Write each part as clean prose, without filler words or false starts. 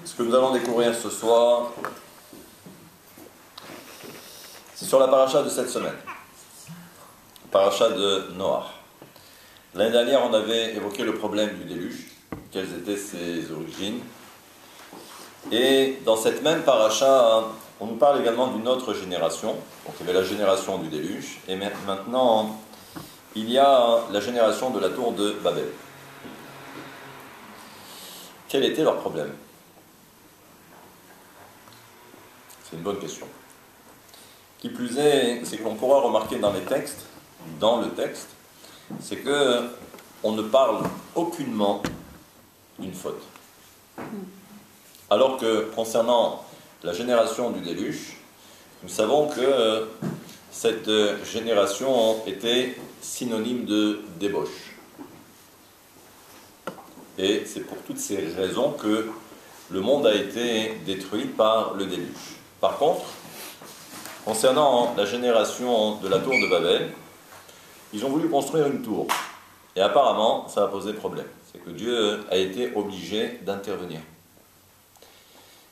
Ce que nous allons découvrir ce soir, c'est sur la paracha de cette semaine, la paracha de Noach. L'année dernière, on avait évoqué le problème du déluge, quelles étaient ses origines. Et dans cette même paracha, on nous parle également d'une autre génération. Donc il y avait la génération du déluge, et maintenant, il y a la génération de la tour de Babel. Quel était leur problème? C'est une bonne question. Qui plus est, c'est que l'on pourra remarquer dans le texte, c'est que on ne parle aucunement d'une faute. Alors que concernant la génération du déluge, nous savons que cette génération était synonyme de débauche. Et c'est pour toutes ces raisons que le monde a été détruit par le déluge. Par contre, concernant la génération de la tour de Babel, ils ont voulu construire une tour. Et apparemment, ça a posé problème. C'est que Dieu a été obligé d'intervenir.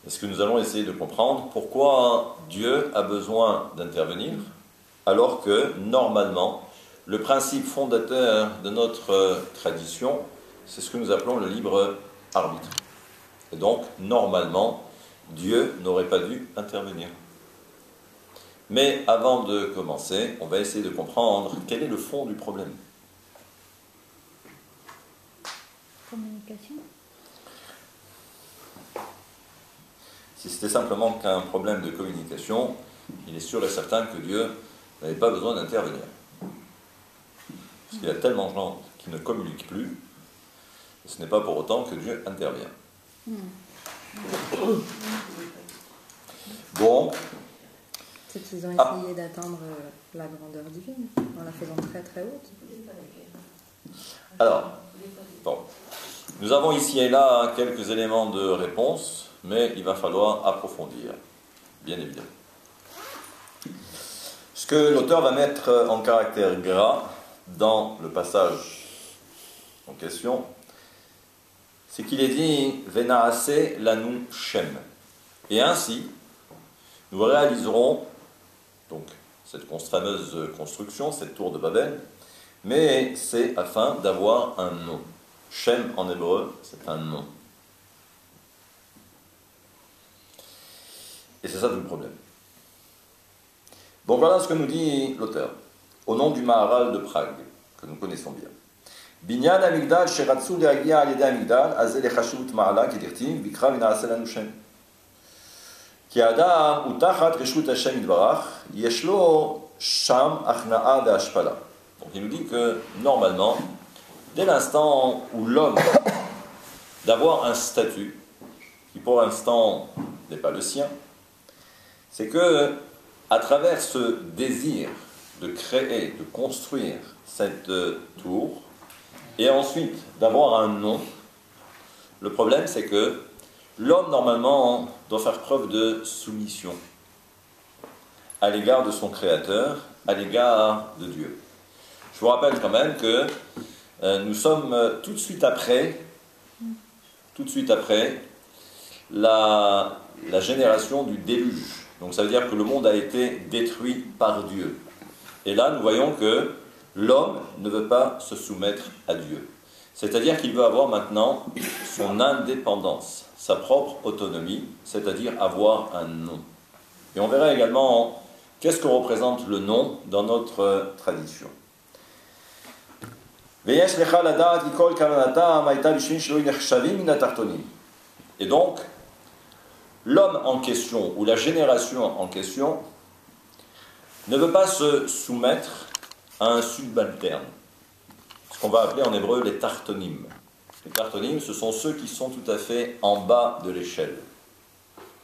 Est-ce que nous allons essayer de comprendre pourquoi Dieu a besoin d'intervenir alors que, normalement, le principe fondateur de notre tradition, c'est ce que nous appelons le libre arbitre. Et donc, normalement, Dieu n'aurait pas dû intervenir. Mais avant de commencer, on va essayer de comprendre quel est le fond du problème. Communication. Si c'était simplement qu'un problème de communication, il est sûr et certain que Dieu n'avait pas besoin d'intervenir. Parce qu'il y a tellement de gens qui ne communiquent plus, et ce n'est pas pour autant que Dieu intervient. Bon. C'est qu'ils ont essayé d'atteindre la grandeur divine en la faisant très très haute. Alors, bon. Nous avons ici et là quelques éléments de réponse, mais il va falloir approfondir, bien évidemment. Ce que l'auteur va mettre en caractère gras dans le passage en question, c'est qu'il est dit « Venaase lanu Shem ». Et ainsi, nous réaliserons donc cette fameuse construction, cette tour de Babel, mais c'est afin d'avoir un nom. Shem en hébreu, c'est un nom. Et c'est ça tout le problème. Donc voilà ce que nous dit l'auteur, au nom du Maharal de Prague, que nous connaissons bien. Binyan Amigdal Sheratsu Leagia Alida Amigdal Azel Echashut Ma'ala Kedirtim Bikra Vinaase lanu Shem. Ki Adam Utachat Reshut Hashem Yitbarach Yeshlo Sham Achnaa Ve'ashpala. Donc il nous dit que normalement, dès l'instant où l'homme d'avoir un statut qui pour l'instant n'est pas le sien, c'est que à travers ce désir de créer, de construire cette tour, et ensuite d'avoir un nom, le problème c'est que l'homme normalement doit faire preuve de soumission à l'égard de son Créateur, à l'égard de Dieu. Je vous rappelle quand même que nous sommes tout de suite après la génération du déluge. Donc ça veut dire que le monde a été détruit par Dieu. Et là, nous voyons que l'homme ne veut pas se soumettre à Dieu. C'est-à-dire qu'il veut avoir maintenant son indépendance, sa propre autonomie, c'est-à-dire avoir un nom. Et on verra également qu'est-ce que représente le nom dans notre tradition. Et donc, l'homme en question, ou la génération en question, ne veut pas se soumettre à un subalterne, ce qu'on va appeler en hébreu les tartonim. Les tartonim, ce sont ceux qui sont tout à fait en bas de l'échelle.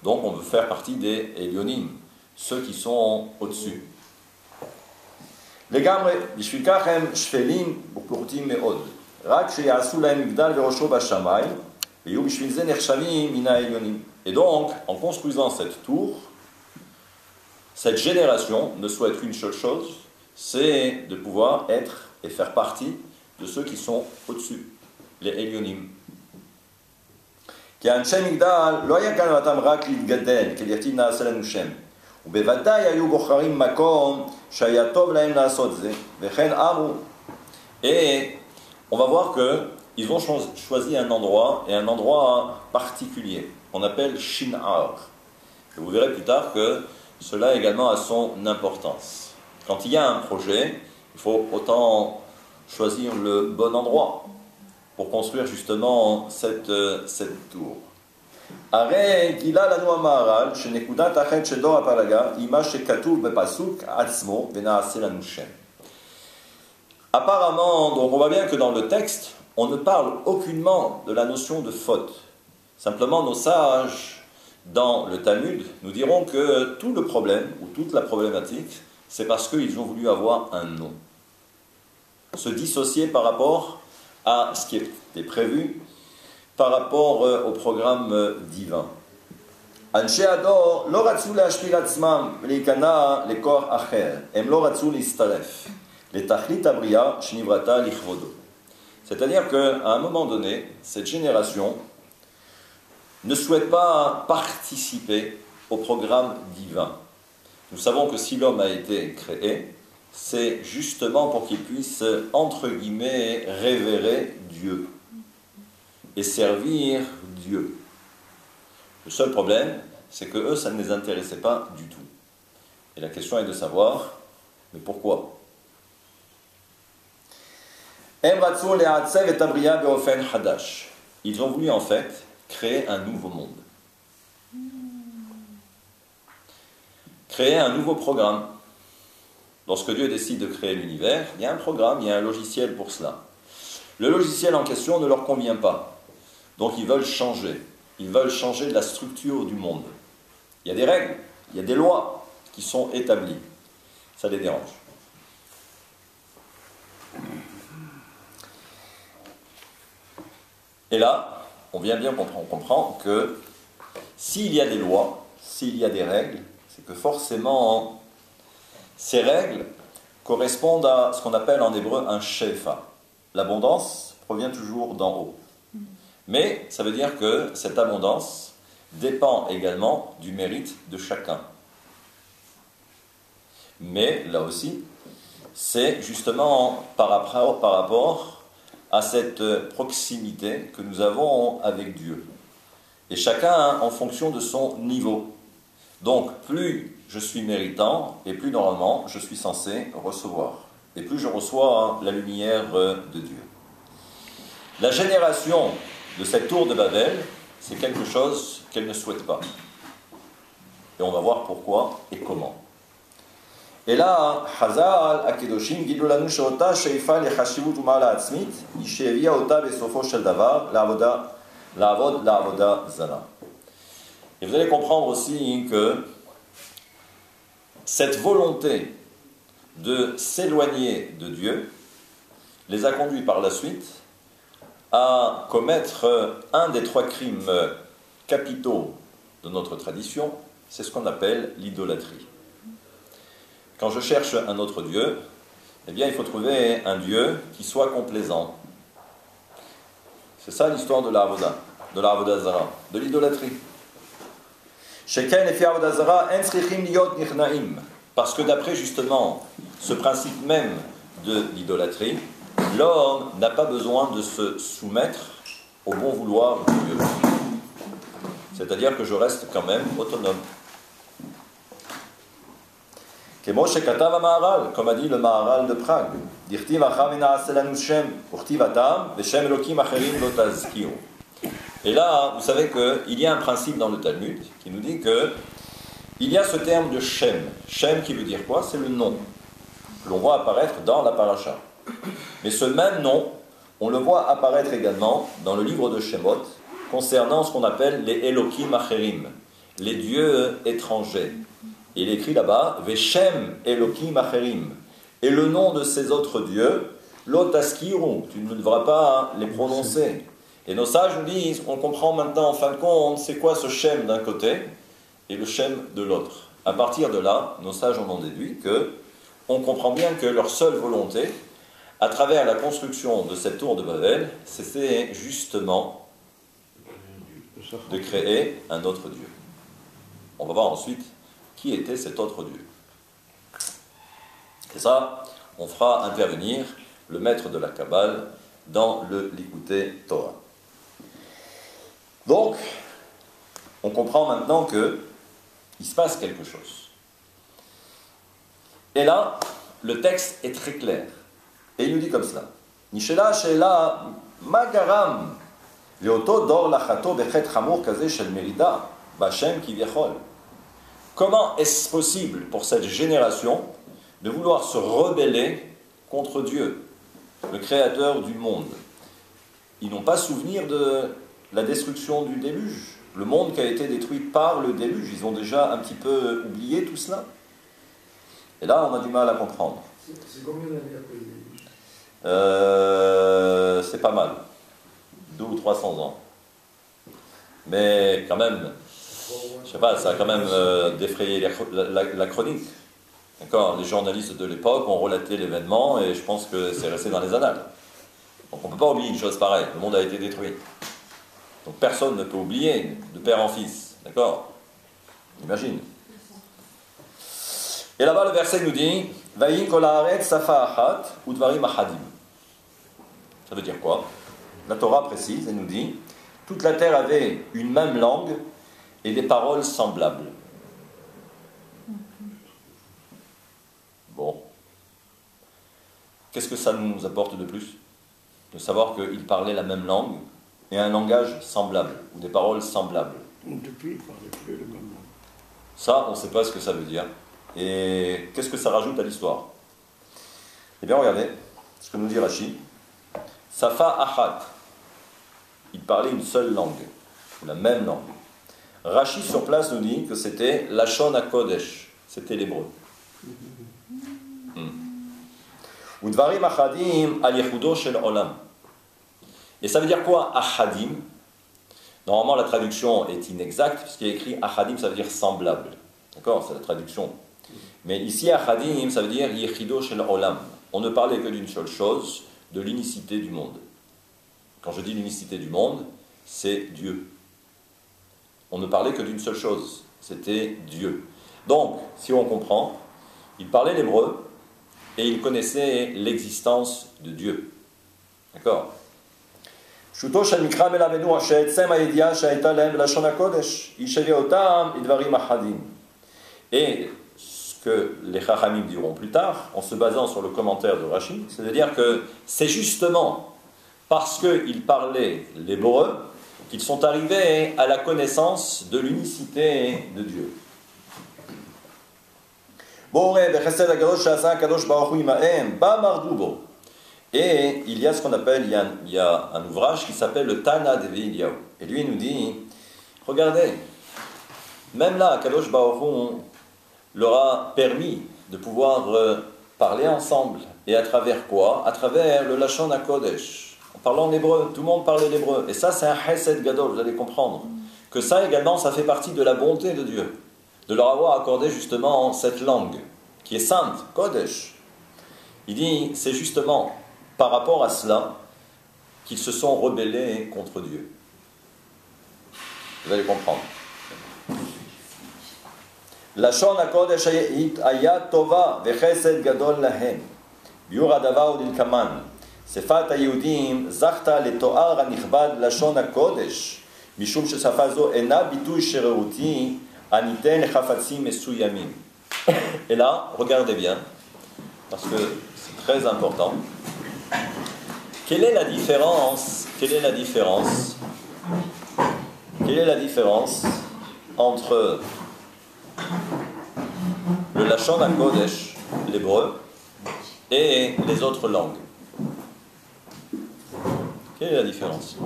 Donc on veut faire partie des elionim, ceux qui sont au-dessus. לגמרי, בשביל כך הם שפלים ופורטים מאוד. רק שיעשו להם מגדל וראשו בשמיים, ויהיו בשביל זה נחשבים מן העליונים. Et donc, en construisant cette tour, cette génération ne souhaite qu'une seule chose, c'est de pouvoir être et faire partie de ceux qui sont au-dessus, les Elionim. כי האנשי מגדל לא היה כאן אותם רק להתגדל, כדכתיב נעשה לנו שם. ובוודאי היו בוחרים מקום שהיה טוב להם לעשות זה, וכן אמרו. Et on va voir qu'ils ont choisi un endroit, et un endroit particulier, qu'on appelle Shin'ar. Et vous verrez plus tard que cela également a son importance. Quand il y a un projet, il faut autant choisir le bon endroit pour construire justement cette tour. הרי גילה לנו המהר"ל שנקודת החטא של דור הפלגה היא מה שכתוב בפסוק עצמו ונעשה לנו שם. Apparemment, donc on voit bien que dans le texte, on ne parle aucunement de la notion de faute. Simplement, nos sages, dans le Talmud, nous diront que tout le problème, ou toute la problématique, c'est parce qu'ils ont voulu avoir un nom. Se dissocier par rapport à ce qui était prévu, par rapport au programme divin. אנשי הדור לא רצו להשפיל עצמם ולהיכנע לכוח אחר, הם לא רצו להצטרף לתכלית הבריאה שנבראתה לכבודו. C'est-à-dire qu'à un moment donné, cette génération ne souhaite pas participer au programme divin. Nous savons que si l'homme a été créé, c'est justement pour qu'il puisse, entre guillemets, révérer Dieu et servir Dieu. Le seul problème, c'est que eux, ça ne les intéressait pas du tout. Et la question est de savoir, mais pourquoi ? Ils ont voulu en fait créer un nouveau monde. Créer un nouveau programme. Lorsque Dieu décide de créer l'univers, il y a un programme, il y a un logiciel pour cela. Le logiciel en question ne leur convient pas. Donc ils veulent changer. Ils veulent changer de la structure du monde. Il y a des règles, il y a des lois qui sont établies. Ça les dérange. Et là, on vient bien comprendre, on comprend que s'il y a des lois, s'il y a des règles, c'est que forcément ces règles correspondent à ce qu'on appelle en hébreu un shefa. L'abondance provient toujours d'en haut. Mais ça veut dire que cette abondance dépend également du mérite de chacun. Mais là aussi, c'est justement par rapport à cette proximité que nous avons avec Dieu. Et chacun en fonction de son niveau. Donc, plus je suis méritant, et plus normalement je suis censé recevoir. Et plus je reçois la lumière de Dieu. La génération de cette tour de Babel, c'est quelque chose qu'elle ne souhaite pas. Et on va voir pourquoi et comment. Et là, Hazal, Akedoshim, gidou lanu she'ota she'ifa lechashivut u'ma'ala atzmit, היא שהביאה אותה בסופו של דבר לעבוד לעבודה זרה. Et vous allez comprendre aussi que cette volonté de s'éloigner de Dieu les a conduits par la suite à commettre un des 3 crimes capitaux de notre tradition, c'est ce qu'on appelle l'idolâtrie. Quand je cherche un autre Dieu, eh bien il faut trouver un Dieu qui soit complaisant. C'est ça l'histoire de l'Avoda Zara, de l'idolâtrie. Parce que d'après justement ce principe même de l'idolâtrie, l'homme n'a pas besoin de se soumettre au bon vouloir de Dieu. C'est-à-dire que je reste quand même autonome. Comme a dit le Maharal de Prague. Et là, vous savez qu'il y a un principe dans le Talmud qui nous dit que il y a ce terme de Shem. Shem qui veut dire quoi? C'est le nom que l'on voit apparaître dans la paracha. Mais ce même nom, on le voit apparaître également dans le livre de Shemot concernant ce qu'on appelle les Elokim Acherim, les dieux étrangers. Et il est écrit là-bas, Veshem Elokim Acherim. Et le nom de ces autres dieux, Lotaskiru, tu ne devras pas les prononcer. Et nos sages nous disent, on comprend maintenant en fin de compte, c'est quoi ce Shem d'un côté et le Shem de l'autre. À partir de là, nos sages en ont déduit que on comprend bien que leur seule volonté, à travers la construction de cette tour de Babel, c'était justement de créer un autre Dieu. On va voir ensuite qui était cet autre Dieu. Et ça, on fera intervenir le maître de la Kabbale dans le Likutei Torah. Donc, on comprend maintenant qu'il se passe quelque chose. Et là, le texte est très clair. Et il nous dit comme cela. Nishela she'ela magaram leoto dor lachato bechet chamur kaze shel merida b'Hashem kivyachol. Comment est-ce possible pour cette génération de vouloir se rebeller contre Dieu, le créateur du monde? Ils n'ont pas souvenir de la destruction du déluge, le monde qui a été détruit par le déluge. Ils ont déjà un petit peu oublié tout cela. Et là, on a du mal à comprendre. C'est combien d'années après le déluge? C'est pas mal. 200 ou 300 ans. Mais quand même, je sais pas, ça a quand même défrayé la chronique. D'accord? Les journalistes de l'époque ont relaté l'événement et je pense que c'est resté dans les annales. Donc on ne peut pas oublier une chose pareille. Le monde a été détruit. Donc personne ne peut oublier de père en fils. D'accord? Imagine. Et là-bas, le verset nous dit Vayin kol haaretz safa achat udvarim achadim. Ça veut dire quoi? La Torah précise et nous dit toute la terre avait une même langue et des paroles semblables. Bon. Qu'est-ce que ça nous apporte de plus? De savoir qu'ils parlaient la même langue et un langage semblable, ou des paroles semblables. Donc depuis, ils ne parlaient plus le même langue. Ça, on ne sait pas ce que ça veut dire. Et qu'est-ce que ça rajoute à l'histoire? Eh bien, regardez ce que nous dit Rashi. Safa achat. Ils parlaient une seule langue, ou la même langue. Rashi sur place nous dit que c'était Lashon HaKodesh, c'était l'hébreu. Udvarim achadim al yehudo shel olam. Et ça veut dire quoi, achadim? Normalement, la traduction est inexacte, puisqu'il y a écrit achadim, ça veut dire semblable. D'accord? C'est la traduction. Mais ici, achadim, ça veut dire yechido shel olam. On ne parlait que d'une seule chose, de l'unicité du monde. Quand je dis l'unicité du monde, c'est Dieu. On ne parlait que d'une seule chose, c'était Dieu. Donc, si on comprend, il parlait l'hébreu et il connaissait l'existence de Dieu. D'accord? Shuto shel mikra melavenu she'etzem ha'yediah she'ayta lehem b'lashon hakodesh yishevia otam idvarim achadim. Et ce que les Chachamim diront plus tard, en se basant sur le commentaire de Rashi, c'est-à-dire que c'est justement parce qu'ils parlaient l'hébreu qu'ils sont arrivés à la connaissance de l'unicité de Dieu. Et il y a ce qu'on appelle, il y a un ouvrage qui s'appelle le Tana de Eliyahu. Et lui nous dit, regardez, même là, Kadosh Baruch Hu leur a permis de pouvoir parler ensemble. Et à travers quoi? À travers le Lashon HaKodesh. En parlant l'hébreu, tout le monde parlait l'hébreu. Et ça, c'est un Chesed Gadol, vous allez comprendre. Que ça également, ça fait partie de la bonté de Dieu. De leur avoir accordé justement cette langue, qui est sainte, Kodesh. Il dit, c'est justement par rapport à cela qu'ils se sont rebellés contre Dieu. Vous allez comprendre. Lashon HaKodesh ayat tova vechesed gadol lahem. Biur hadava udilkaman. Sefat haYehudim zachta letoar hanichbad Lashon HaKodesh. Mishum sheshafa zo ena bituy shereruti aniten lechafatzim mesuyamim. Et là, regardez bien, parce que c'est très important. Quelle est la différence entre le Lashon HaKodesh, l'hébreu, et les autres langues? Quelle est la différence?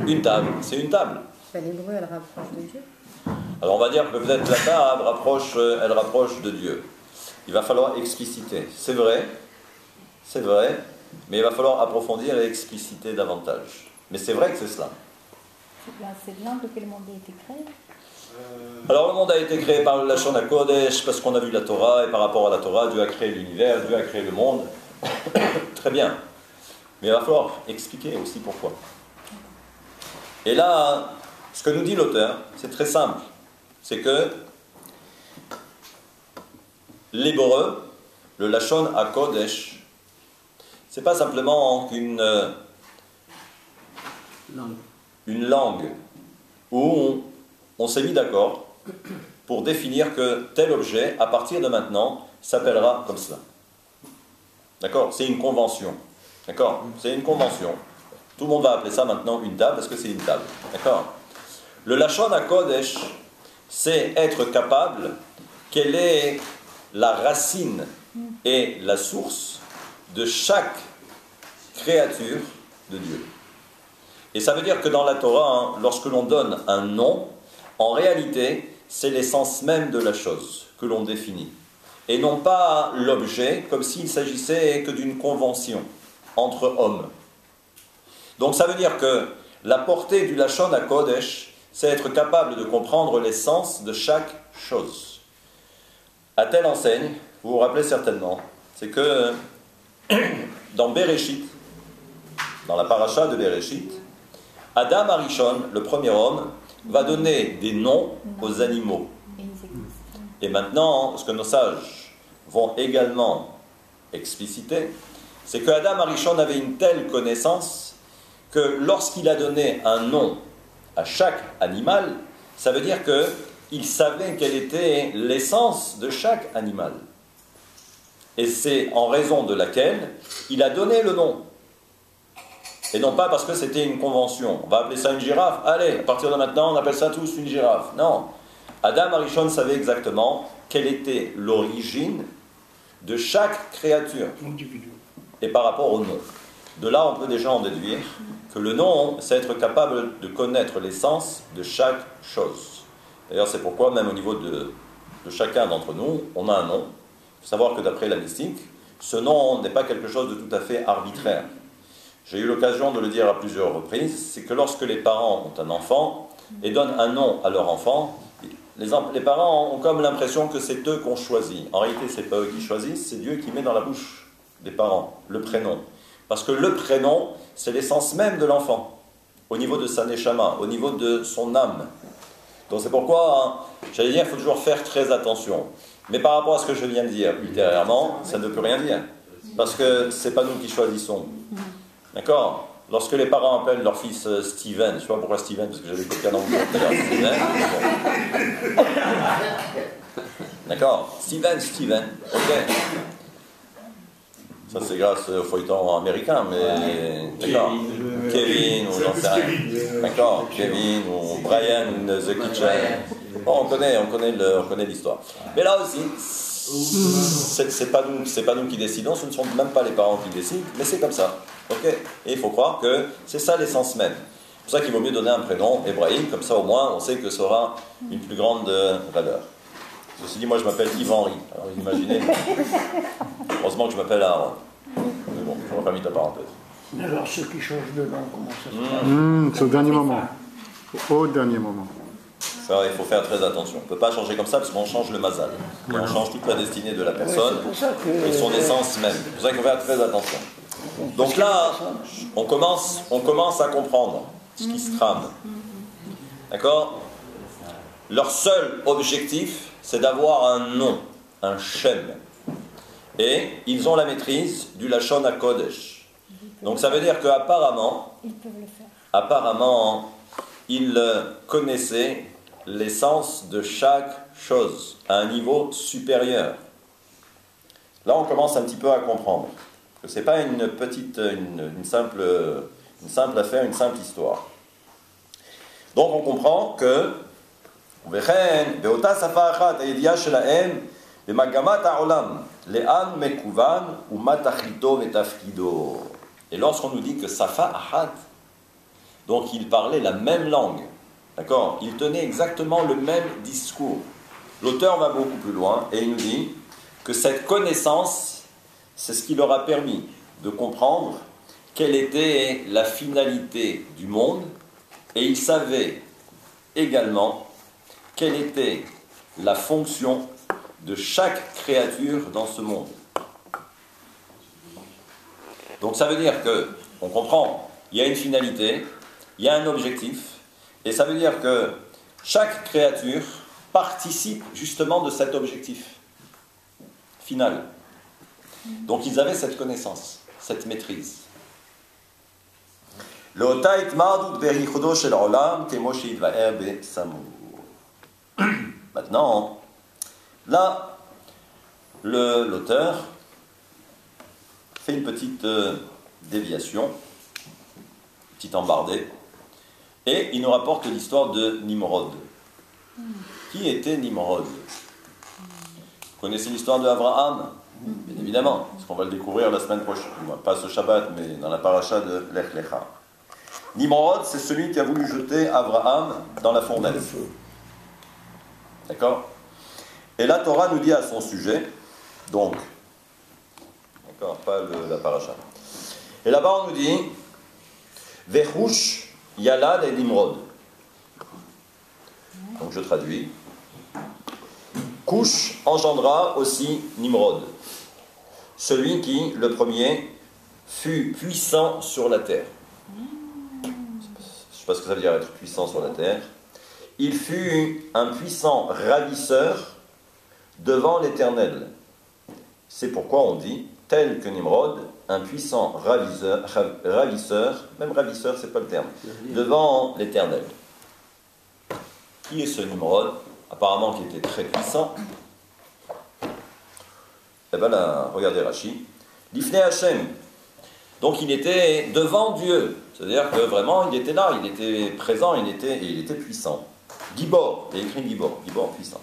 Une table, c'est une table. L'hébreu, elle rapproche de Dieu. Alors on va dire que peut-être la table elle rapproche de Dieu. Il va falloir expliciter. C'est vrai, mais il va falloir approfondir et expliciter davantage. Mais c'est vrai que c'est cela. C'est de l'angle que le monde a été créé. Alors le monde a été créé par le Lashon HaKodesh, parce qu'on a vu la Torah, et par rapport à la Torah, Dieu a créé l'univers, Dieu a créé le monde. Très bien. Mais il va falloir expliquer aussi pourquoi. Et là, ce que nous dit l'auteur, c'est très simple. C'est que l'hébreu, le Lashon HaKodesh, c'est pas simplement une langue où on s'est mis d'accord pour définir que tel objet, à partir de maintenant, s'appellera comme cela. D'accord? C'est une convention. D'accord? C'est une convention. Tout le monde va appeler ça maintenant une table parce que c'est une table. D'accord? Le Lashon HaKodesh, c'est être capable, quelle est la racine et la source de chaque créature de Dieu. Et ça veut dire que dans la Torah, lorsque l'on donne un nom, en réalité, c'est l'essence même de la chose que l'on définit. Et non pas l'objet, comme s'il s'agissait que d'une convention entre hommes. Donc ça veut dire que la portée du Lashon HaKodesh, c'est être capable de comprendre l'essence de chaque chose. À telle enseigne, vous vous rappelez certainement, c'est que dans Bereshit, dans la paracha de Bereshit, Adam Arishon, le premier homme, va donner des noms aux animaux. Et maintenant, ce que nos sages vont également expliciter, c'est que Adam Arishon avait une telle connaissance que lorsqu'il a donné un nom à chaque animal, ça veut dire qu'il savait quelle était l'essence de chaque animal. Et c'est en raison de laquelle il a donné le nom. Et non pas parce que c'était une convention. On va appeler ça une girafe. Allez, à partir de maintenant, on appelle ça tous une girafe. Non. Adam Arishon savait exactement quelle était l'origine de chaque créature. Et par rapport au nom. De là, on peut déjà en déduire que le nom, c'est être capable de connaître l'essence de chaque chose. D'ailleurs, c'est pourquoi, même au niveau de chacun d'entre nous, on a un nom. Il faut savoir que d'après la mystique, ce nom n'est pas quelque chose de tout à fait arbitraire. J'ai eu l'occasion de le dire à plusieurs reprises, c'est que lorsque les parents ont un enfant et donnent un nom à leur enfant, les parents ont comme l'impression que c'est eux qu'on choisit. En réalité, ce n'est pas eux qui choisissent, c'est Dieu qui met dans la bouche des parents le prénom. Parce que le prénom, c'est l'essence même de l'enfant, au niveau de sa neshama, au niveau de son âme. Donc c'est pourquoi, j'allais dire, il faut toujours faire très attention. Mais par rapport à ce que je viens de dire ultérieurement, ça ne peut rien dire. Parce que ce n'est pas nous qui choisissons. D'accord? Lorsque les parents appellent leur fils Steven, je ne sais pas pourquoi Steven, parce que j'avais quelqu'un dans le monde tout à l'heure, Steven. Bon. D'accord? Steven, ok. Ça c'est grâce au feuilleton américain, mais d'accord. Kevin, ou j'en sais rien. D'accord, Kevin, ou Brian, The Kitchen. Bon, on connaît l'histoire. Mais là aussi, c'est pas nous qui décidons, ce ne sont même pas les parents qui décident, mais c'est comme ça. Okay. Et il faut croire que c'est ça l'essence même. C'est pour ça qu'il vaut mieux donner un prénom, Ibrahim, comme ça au moins on sait que ça aura une plus grande valeur. Ceci dit, moi je m'appelle Yves-Henri. Alors imaginez, heureusement que je m'appelle Aaron. Mais bon, je n'aurais pas mis ta parenthèse. Mais alors ceux qui changent de nom, comment ça se passe? C'est au dernier moment. Au dernier moment. Ça, il faut faire très attention. On ne peut pas changer comme ça parce qu'on change le mazal. Et on change toute la destinée de la personne et son essence même. C'est pour ça qu'il faut faire très attention. Donc là, on commence à comprendre ce qui se trame. D'accord? Leur seul objectif, c'est d'avoir un nom, un shem. Et ils ont la maîtrise du Lashon HaKodesh. Donc ça veut dire qu'apparemment, ils connaissaient l'essence de chaque chose à un niveau supérieur. Là, on commence un petit peu à comprendre que ce n'est pas une simple affaire, une simple histoire. Donc on comprend que et lorsqu'on nous dit que Safa Ahad, donc il parlait la même langue, d'accord, il tenait exactement le même discours. L'auteur va beaucoup plus loin et il nous dit que cette connaissance, c'est ce qui leur a permis de comprendre quelle était la finalité du monde, et ils savaient également quelle était la fonction de chaque créature dans ce monde. Donc ça veut dire que, on comprend, il y a une finalité, il y a un objectif, et ça veut dire que chaque créature participe justement de cet objectif final. Donc ils avaient cette connaissance, cette maîtrise. Maintenant, là, l'auteur fait une petite déviation, petite embardée, et il nous rapporte l'histoire de Nimrod. Qui était Nimrod? Vous connaissez l'histoire d'Abraham? Bien évidemment, parce qu'on va le découvrir la semaine prochaine, pas ce Shabbat, mais dans la paracha de Lech Lecha. Nimrod, c'est celui qui a voulu jeter Abraham dans la fournaise. D'accord? Et la Torah nous dit à son sujet, donc, d'accord, pas la paracha. Et là-bas on nous dit, Vechush Yalad et Nimrod. Donc je traduis. Cush engendra aussi Nimrod, celui qui, le premier, fut puissant sur la terre. Je ne sais pas ce que ça veut dire être puissant sur la terre. Il fut un puissant ravisseur devant l'Éternel. C'est pourquoi on dit, tel que Nimrod, un puissant ravisseur, même ravisseur, c'est pas le terme, devant l'Éternel. Qui est ce Nimrod? Apparemment qui était très puissant. Eh bien là, regardez Rashi. L'Ifne Hashem. Donc il était devant Dieu. C'est-à-dire que vraiment il était là, il était présent, il était puissant. Gibor, il y a écrit Gibor, Gibor puissant.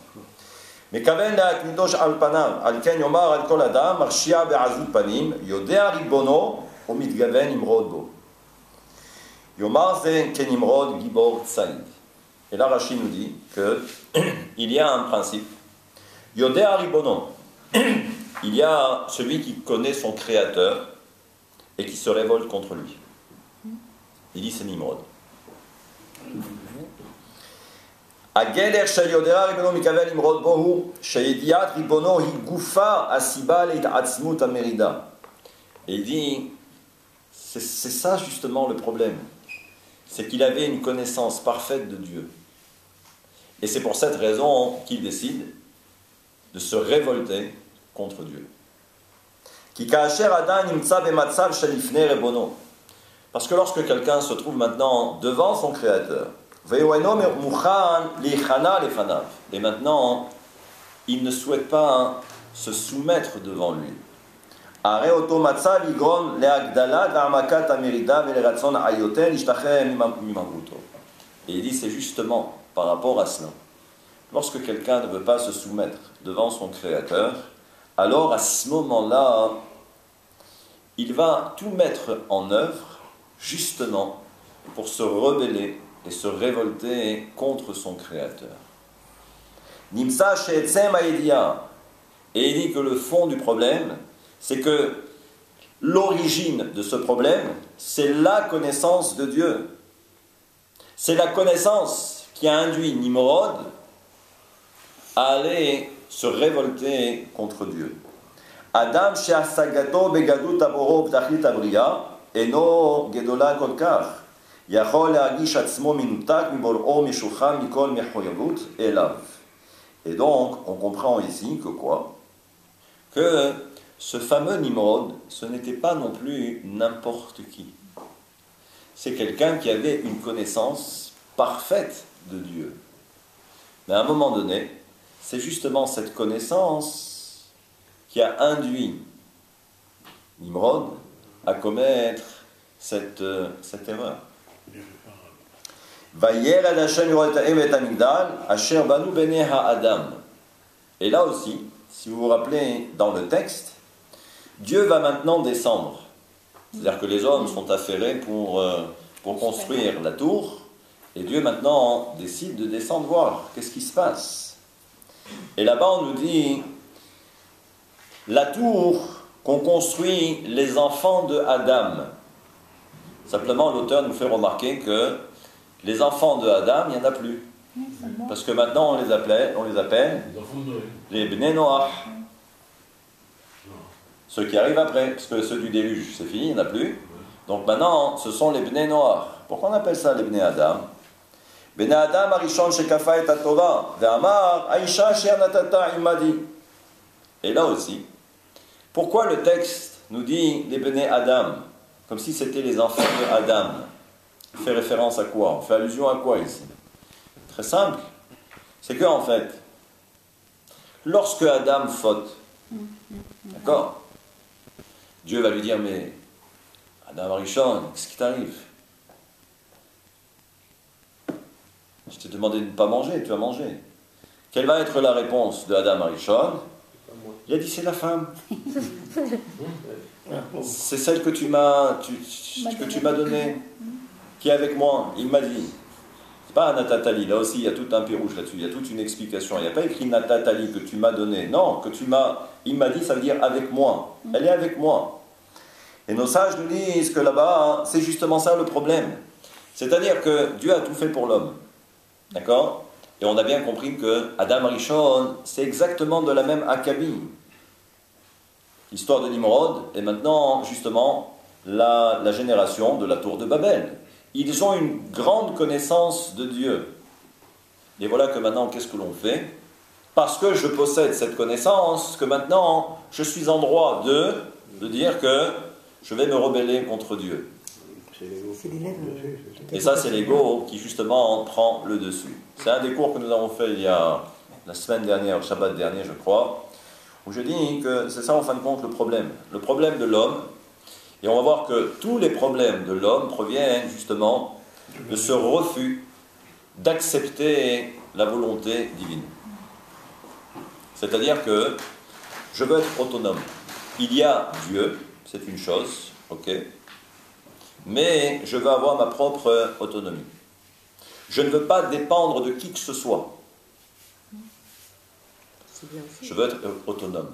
Mais kaven la knidosh al panam, al ken yomar al kol adam, marshia be'azut panim, yodea ribono, omid gaven imrod bo. Yomar ze ken imrod gibor tsaïd. Et là, Rachid nous dit qu'il y a un principe. Yodea ribono. Il y a celui qui connaît son créateur et qui se révolte contre lui. Il dit c'est Nimrod. הגדר של יודע ריבונו מכוון למרוד בו הוא שידיעת ריבונו היא גופה הסיבה להתעצמות המרידה. Et il dit, c'est ça justement le problème. C'est qu'il avait une connaissance parfaite de Dieu. Et c'est pour cette raison qu'il décide de se révolter contre Dieu. Ki ka'asher adam nimtza bematzav shel lifnei ribono. Parce que lorsque quelqu'un se trouve maintenant devant son Créateur, et maintenant, il ne souhaite pas se soumettre devant lui. Et il dit, c'est justement par rapport à cela. Lorsque quelqu'un ne veut pas se soumettre devant son Créateur, alors à ce moment-là, il va tout mettre en œuvre, justement, pour se rebeller et se révolter contre son Créateur. Nimsa she'etzem ha'yedia. Et il dit que le fond du problème, c'est que l'origine de ce problème, c'est la connaissance de Dieu. C'est la connaissance qui a induit Nimrod à aller se révolter contre Dieu. Adam she'asagato begadut aboro b'tachlit abriya eno gedola kol kach. Et donc, on comprend ici que quoi? Que ce fameux Nimrod, ce n'était pas non plus n'importe qui. C'est quelqu'un qui avait une connaissance parfaite de Dieu. Mais à un moment donné, c'est justement cette connaissance qui a induit Nimrod à commettre cette erreur. Et là aussi, si vous vous rappelez dans le texte, Dieu va maintenant descendre. C'est-à-dire que les hommes sont affairés pour construire la tour, et Dieu maintenant décide de descendre voir qu'est-ce qui se passe. Et là-bas on nous dit, la tour qu'ont construit les enfants de Adam. Simplement l'auteur nous fait remarquer que les enfants de Adam, il n'y en a plus. Parce que maintenant, on les appelle les Bnei Noach. Ceux qui arrivent après, parce que ceux du déluge, c'est fini, il n'y en a plus. Donc maintenant, ce sont les Bnei Noach. Pourquoi on appelle ça les Bnei Adam? Bnei Adam Arishon Shekafa et Atova, Ve'amar Aisha She'anatata Imadi. Et là aussi, pourquoi le texte nous dit les Bnei Adam, comme si c'était les enfants de Adam? On fait référence à quoi? On fait allusion à quoi ici? Très simple. C'est que, en fait, lorsque Adam faute, d'accord? Dieu va lui dire, mais Adam Arishon, qu'est-ce qui t'arrive? Je t'ai demandé de ne pas manger, tu as mangé. Quelle va être la réponse de Adam Arishon? Il a dit, c'est la femme. C'est celle que tu m'as donnée, qui est avec moi. Il m'a dit. C'est pas un natatali, là aussi il y a tout un pirouge là-dessus, il y a toute une explication. Il n'y a pas écrit natatali que tu m'as donné. Non, que tu m'as. Il m'a dit, ça veut dire avec moi. Elle est avec moi. Et nos sages nous disent que là-bas, c'est justement ça le problème. C'est-à-dire que Dieu a tout fait pour l'homme. D'accord? Et on a bien compris que Adam Arishon, c'est exactement de la même acabit. L'histoire de Nimrod est maintenant, justement, la génération de la tour de Babel. Ils ont une grande connaissance de Dieu. Et voilà que maintenant, qu'est-ce que l'on fait? Parce que je possède cette connaissance, que maintenant, je suis en droit de dire que je vais me rebeller contre Dieu. Et ça, c'est l'ego qui, justement, prend le dessus. C'est un des cours que nous avons fait il y a la semaine dernière, le Shabbat dernier, je crois, où je dis que c'est ça, en fin de compte, le problème. Le problème de l'homme, et on va voir que tous les problèmes de l'homme proviennent, justement, de ce refus d'accepter la volonté divine. C'est-à-dire que je veux être autonome. Il y a Dieu, c'est une chose, ok, mais je veux avoir ma propre autonomie. Je ne veux pas dépendre de qui que ce soit. Je veux être autonome.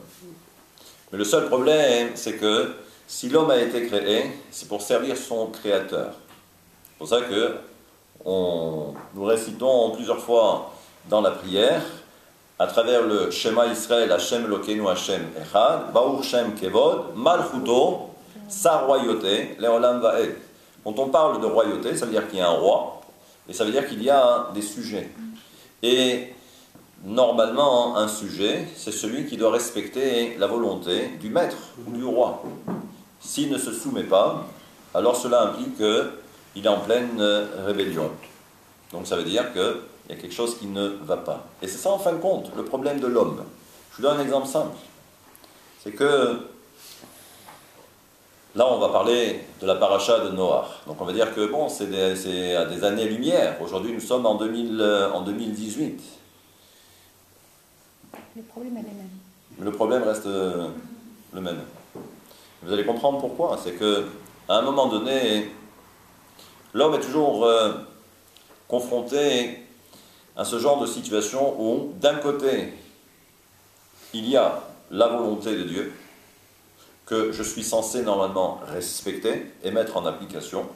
Mais le seul problème, c'est que si l'homme a été créé, c'est pour servir son créateur. C'est pour ça que nous récitons plusieurs fois dans la prière, à travers le Shema Israël, Hashem Elokeinu Hashem Echad, Baruch Shem Kevod, Malchuto, sa royauté, Leolam Vaed. Quand on parle de royauté, ça veut dire qu'il y a un roi, et ça veut dire qu'il y a des sujets. Et normalement, un sujet, c'est celui qui doit respecter la volonté du maître ou du roi. S'il ne se soumet pas, alors cela implique qu'il est en pleine rébellion. Donc ça veut dire qu'il y a quelque chose qui ne va pas. Et c'est ça en fin de compte, le problème de l'homme. Je vous donne un exemple simple. C'est que là on va parler de la paracha de Noach. Donc on va dire que bon, c'est à des années-lumière. Aujourd'hui nous sommes en 2018. Le problème est le même. Le problème reste le même. Vous allez comprendre pourquoi. C'est que à un moment donné, l'homme est toujours confronté à ce genre de situation où, d'un côté, il y a la volonté de Dieu, que je suis censé normalement respecter et mettre en application,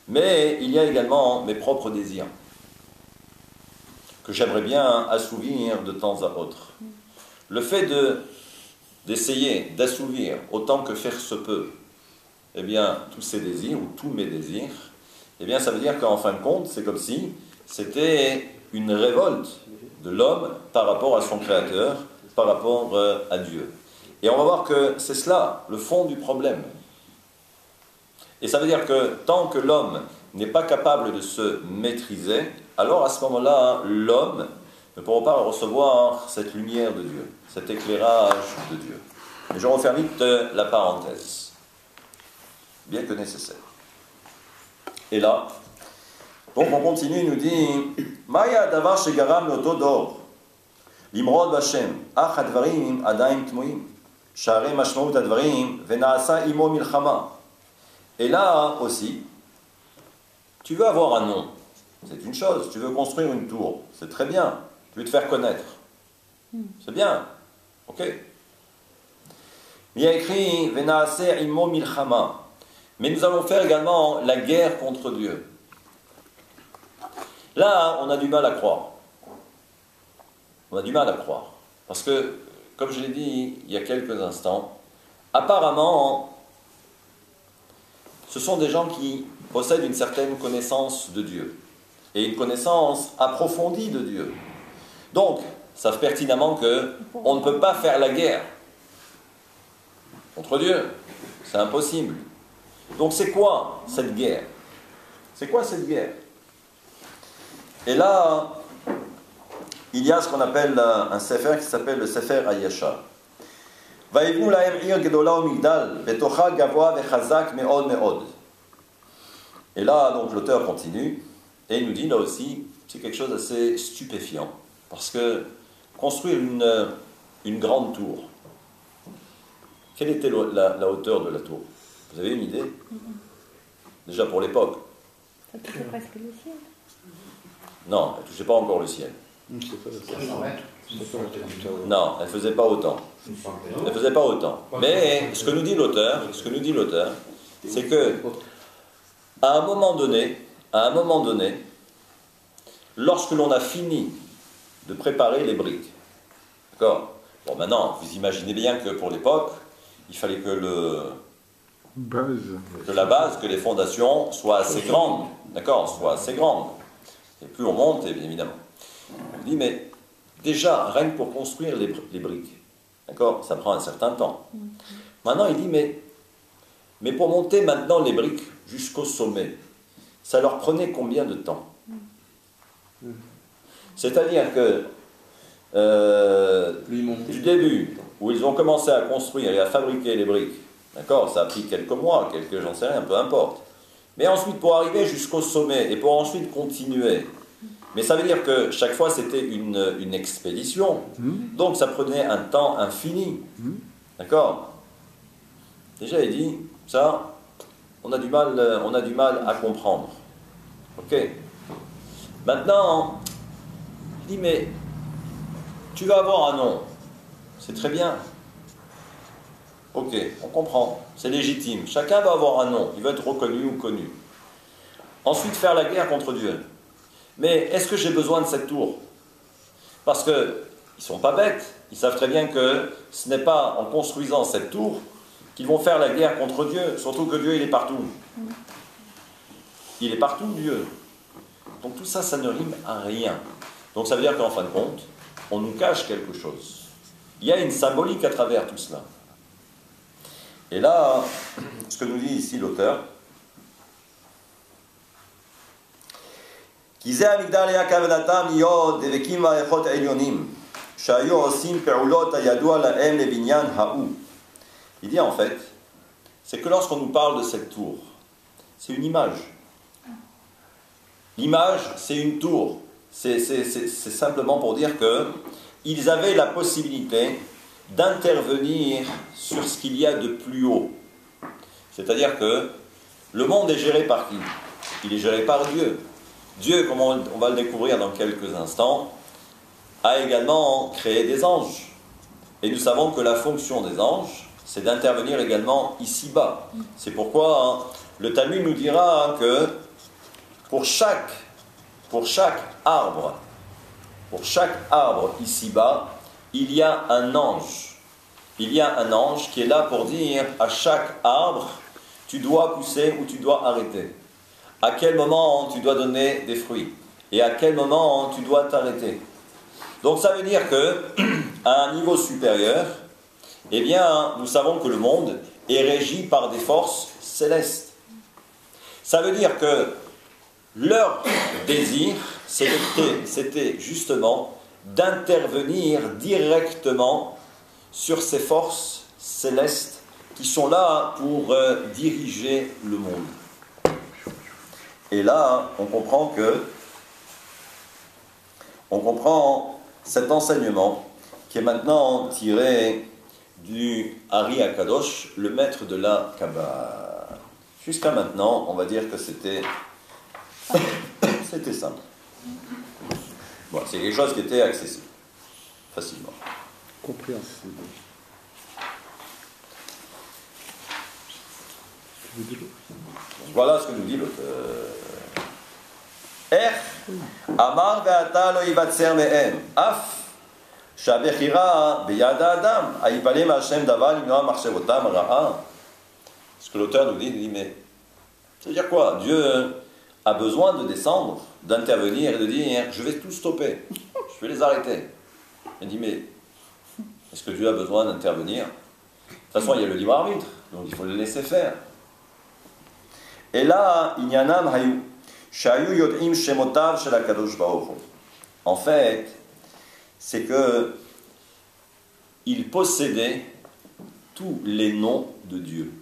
mais il y a également mes propres désirs, que j'aimerais bien assouvir de temps à autre. Le fait d'essayer d'assouvir autant que faire se peut, eh bien, tous ces désirs, ou tous mes désirs, eh bien, ça veut dire qu'en fin de compte, c'est comme si c'était une révolte de l'homme par rapport à son Créateur, par rapport à Dieu. Et on va voir que c'est cela, le fond du problème. Et ça veut dire que tant que l'homme n'est pas capable de se maîtriser, alors à ce moment-là, l'homme ne pourra pas recevoir cette lumière de Dieu, cet éclairage de Dieu. Et je referme vite la parenthèse, bien que nécessaire. Et là, donc on continue, il nous dit Maya davar shegaram loto dor limrod b'Hashem ach advarim adaim tmoim share mashmaut advarim venaasa imo milchama. Et là aussi, tu veux avoir un nom, c'est une chose. Tu veux construire une tour, c'est très bien. Tu veux te faire connaître, c'est bien, ok. Mais il y a écrit venaasa imo milchama. Mais nous allons faire également la guerre contre Dieu. Là, on a du mal à croire. On a du mal à croire. Parce que, comme je l'ai dit il y a quelques instants, apparemment, ce sont des gens qui possède une certaine connaissance de Dieu et une connaissance approfondie de Dieu. Donc, savent pertinemment qu'on ne peut pas faire la guerre contre Dieu. C'est impossible. Donc c'est quoi cette guerre? C'est quoi cette guerre? Et là, il y a ce qu'on appelle un sefer qui s'appelle le sefer Ayesha. ויבנו להם עיר גדולה ומגדל, בתוכה גבוה וחזק מאוד מאוד. Et là, donc l'auteur continue, et il nous dit là aussi, c'est quelque chose d'assez stupéfiant, parce que construire une grande tour, quelle était la hauteur de la tour? Vous avez une idée? Déjà pour l'époque. Ça touchait presque le ciel. Non, elle ne touchait pas encore le ciel. Non, elle ne faisait pas autant. Elle ne faisait pas autant. Mais ce que nous dit l'auteur, c'est que à un moment donné, lorsque l'on a fini de préparer les briques, d'accord? Bon, maintenant, vous imaginez bien que pour l'époque, il fallait que la base, que les fondations soient assez grandes, d'accord? Soient assez grandes. Et plus on monte, évidemment. On dit, mais déjà, rien que pour construire les briques, d'accord? Ça prend un certain temps. Maintenant, il dit, mais pour monter maintenant les briques jusqu'au sommet, ça leur prenait combien de temps? C'est-à-dire que du début, où ils ont commencé à construire et à fabriquer les briques, d'accord, ça a pris quelques mois, j'en sais rien, peu importe. Mais ensuite, pour arriver jusqu'au sommet et pour ensuite continuer, mais ça veut dire que chaque fois c'était une expédition, donc ça prenait un temps infini, d'accord? Déjà, il dit, ça, on a du mal à comprendre. Ok. Maintenant, il dit, mais tu vas avoir un nom, c'est très bien. Ok, on comprend, c'est légitime. Chacun va avoir un nom, il va être reconnu ou connu. Ensuite, faire la guerre contre Dieu. Mais est-ce que j'ai besoin de cette tour? Parce qu'ils ne sont pas bêtes, ils savent très bien que ce n'est pas en construisant cette tour qu'ils vont faire la guerre contre Dieu, surtout que Dieu, il est partout. Il est partout, Dieu. Donc tout ça, ça ne rime à rien. Donc ça veut dire qu'en fin de compte, on nous cache quelque chose. Il y a une symbolique à travers tout cela. Et là, ce que nous dit ici l'auteur, כי זה המגדל היה כוונתם להיות דבקים מערכות העליונים שהיו עושים פעולות הידוע להם לבניין ההוא. Il dit en fait, c'est que lorsqu'on nous parle de cette tour, c'est une image. L'image, c'est une tour. C'est simplement pour dire qu'ils avaient la possibilité d'intervenir sur ce qu'il y a de plus haut. C'est-à-dire que le monde est géré par qui? Il est géré par Dieu. Dieu, comme on va le découvrir dans quelques instants, a également créé des anges. Et nous savons que la fonction des anges, c'est d'intervenir également ici-bas. C'est pourquoi le Talmud nous dira que pour chaque arbre ici-bas, il y a un ange. Il y a un ange qui est là pour dire à chaque arbre, tu dois pousser ou tu dois arrêter. À quel moment tu dois donner des fruits et à quel moment tu dois t'arrêter. Donc ça veut dire que à un niveau supérieur, eh bien, nous savons que le monde est régi par des forces célestes. Ça veut dire que leur désir, c'était justement d'intervenir directement sur ces forces célestes qui sont là pour diriger le monde. Et là, on comprend cet enseignement qui est maintenant tiré du Ari Akadosh, le maître de la Kabbalah. Jusqu'à maintenant, on va dire que c'était simple. Bon, c'est quelque chose qui était accessible, facilement. Compréhensible. Voilà ce que nous dit l'auteur. Amar ve'ata lo yivatzer me'em, af שהבחירה ביד האדם, היפלא מהשם דבר למנוע מחשבותם רעה. Ce que l'auteur nous dit, mais C'est-à-dire quoi? Dieu a besoin de descendre, d'intervenir et de dire « je vais tout stopper, je vais les arrêter ». Il dit « mais est-ce que Dieu a besoin d'intervenir? De toute façon, il y a le libre arbitre, donc il faut le laisser faire. » Et là, Inyanam Hayu, Shayu Yod'im Shemotav Shel HaKadosh Baruch Hu. En fait, c'est que il possédait tous les noms de Dieu.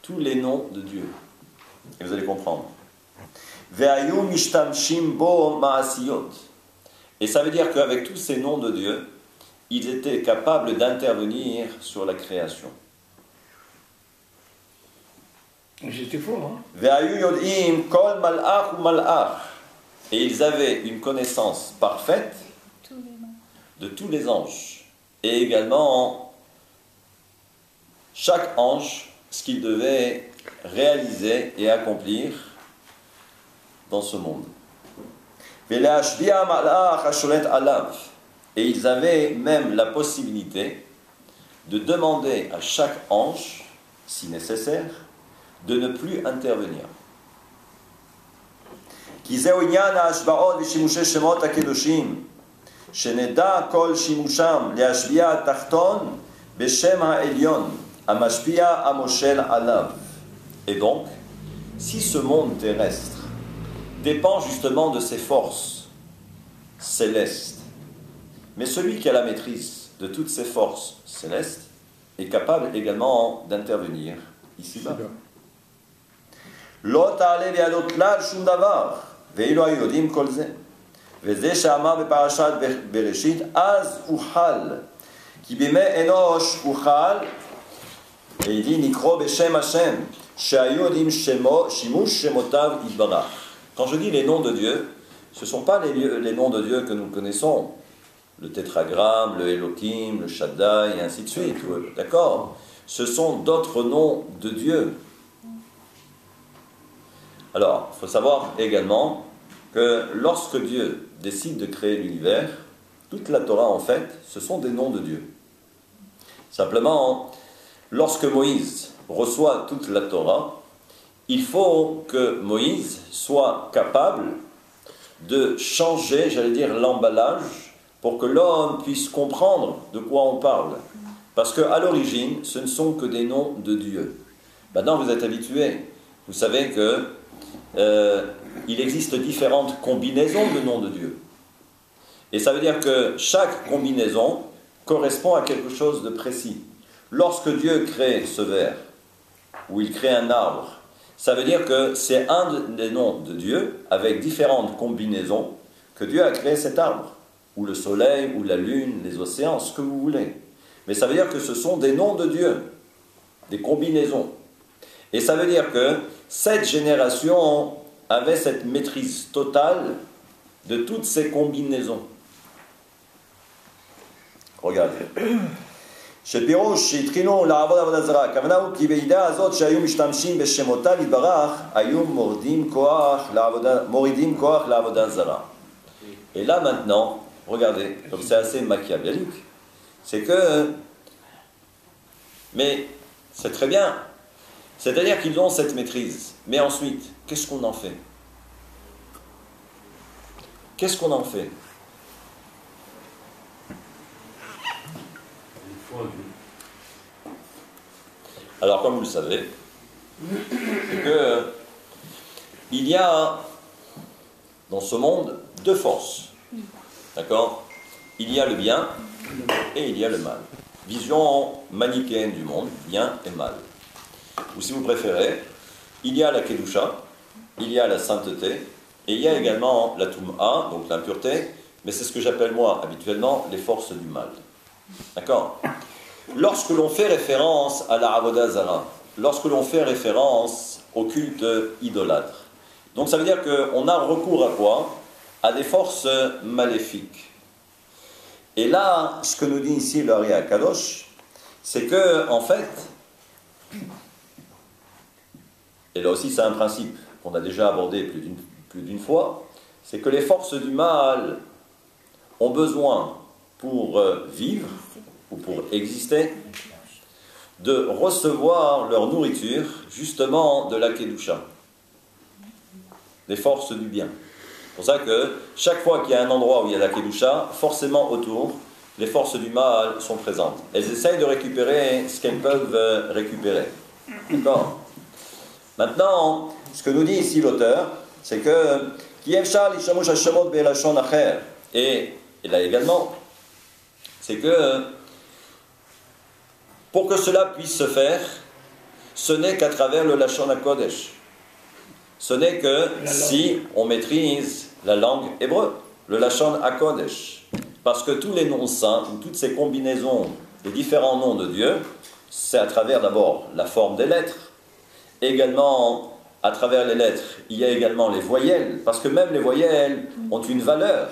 Tous les noms de Dieu. Et vous allez comprendre. Ve'ayu mishtamshim bo ma'asiyot. Et ça veut dire qu'avec tous ces noms de Dieu, ils étaient capables d'intervenir sur la création. J'étais fort, hein. Ve'ayu yod'im kol mal'ach ou mal'ach. Et ils avaient une connaissance parfaite de tous les anges. Et également, chaque ange, ce qu'il devait réaliser et accomplir dans ce monde. Et ils avaient même la possibilité de demander à chaque ange, si nécessaire, de ne plus intervenir. שנדע כל שימושם להשביע התחתון בשם העליון, המשפיע המושל עליו. Et donc, si ce monde terrestre dépend justement de ses forces célestes, mais celui qui a la maîtrise de toutes ces forces célestes est capable également d'intervenir ici-bas. לא תעלה בידו כלל שום דבר, ואילו היו יודעים כל זה. וזה שאמר בפרשת בראשית, אז אוכל, כי בימי אנוש אוכל, והדין נקרוא בשם השם, שהיו יודעים שימוש שמותיו יתברך. Quand je dis les noms de Dieu, ce ne sont pas les noms de Dieu que nous connaissons, le tétragramme, le Elohim, le Shaddai, et ainsi de suite, d'accord? Ce sont d'autres noms de Dieu. Alors, il faut savoir également que lorsque Dieu décide de créer l'univers, toute la Torah, en fait, ce sont des noms de Dieu. Simplement, lorsque Moïse reçoit toute la Torah, il faut que Moïse soit capable de changer, j'allais dire, l'emballage pour que l'homme puisse comprendre de quoi on parle. Parce qu'à l'origine, ce ne sont que des noms de Dieu. Maintenant, vous êtes habitués. Vous savez que il existe différentes combinaisons de noms de Dieu. Et ça veut dire que chaque combinaison correspond à quelque chose de précis. Lorsque Dieu crée ce verre, ou il crée un arbre, ça veut dire que c'est un des noms de Dieu, avec différentes combinaisons, que Dieu a créé cet arbre. Ou le soleil, ou la lune, les océans, ce que vous voulez. Mais ça veut dire que ce sont des noms de Dieu, des combinaisons. Et ça veut dire que cette génération avait cette maîtrise totale de toutes ces combinaisons. Regardez. שפירוש שהתחילו לעבוד עבודה זרה, הכוונה הוא כי בידיעה הזאת שהיו משתמשים בשמותיו יתברך, היו מורידים כוח לעבודה זרה. Et là maintenant, regardez, donc c'est assez machiavélique, c'est que, mais c'est très bien, c'est-à-dire qu'ils ont cette maîtrise, mais ensuite, qu'est-ce qu'on en fait? Qu'est-ce qu'on en fait? Alors, comme vous le savez, c'est que il y a dans ce monde deux forces. D'accord? Il y a le bien et il y a le mal. Vision manichéenne du monde, bien et mal. Ou si vous préférez, il y a la Kedusha, il y a la sainteté, et il y a également la Tum'a, donc l'impureté, mais c'est ce que j'appelle moi habituellement les forces du mal. D'accord? Lorsque l'on fait référence à la Avodah Zara, lorsque l'on fait référence au culte idolâtre, donc ça veut dire qu'on a recours à quoi? À des forces maléfiques. Et là, ce que nous dit ici le Ari HaKadosh, c'est que, en fait, et là aussi c'est un principe qu'on a déjà abordé plus d'une fois, c'est que les forces du mal ont besoin, pour vivre ou pour exister, de recevoir leur nourriture, justement, de la Kedusha, des forces du bien. C'est pour ça que chaque fois qu'il y a un endroit où il y a la Kedusha, forcément autour, les forces du mal sont présentes. Elles essayent de récupérer ce qu'elles peuvent récupérer. D'accord? Maintenant, ce que nous dit ici l'auteur, c'est que et là également, c'est que pour que cela puisse se faire, ce n'est qu'à travers le Lashon HaKodesh. Ce n'est que si on maîtrise la langue hébreu, le Lashon HaKodesh. Parce que tous les noms saints, ou toutes ces combinaisons des différents noms de Dieu, c'est à travers d'abord la forme des lettres. Également, à travers les lettres, il y a également les voyelles, parce que même les voyelles ont une valeur,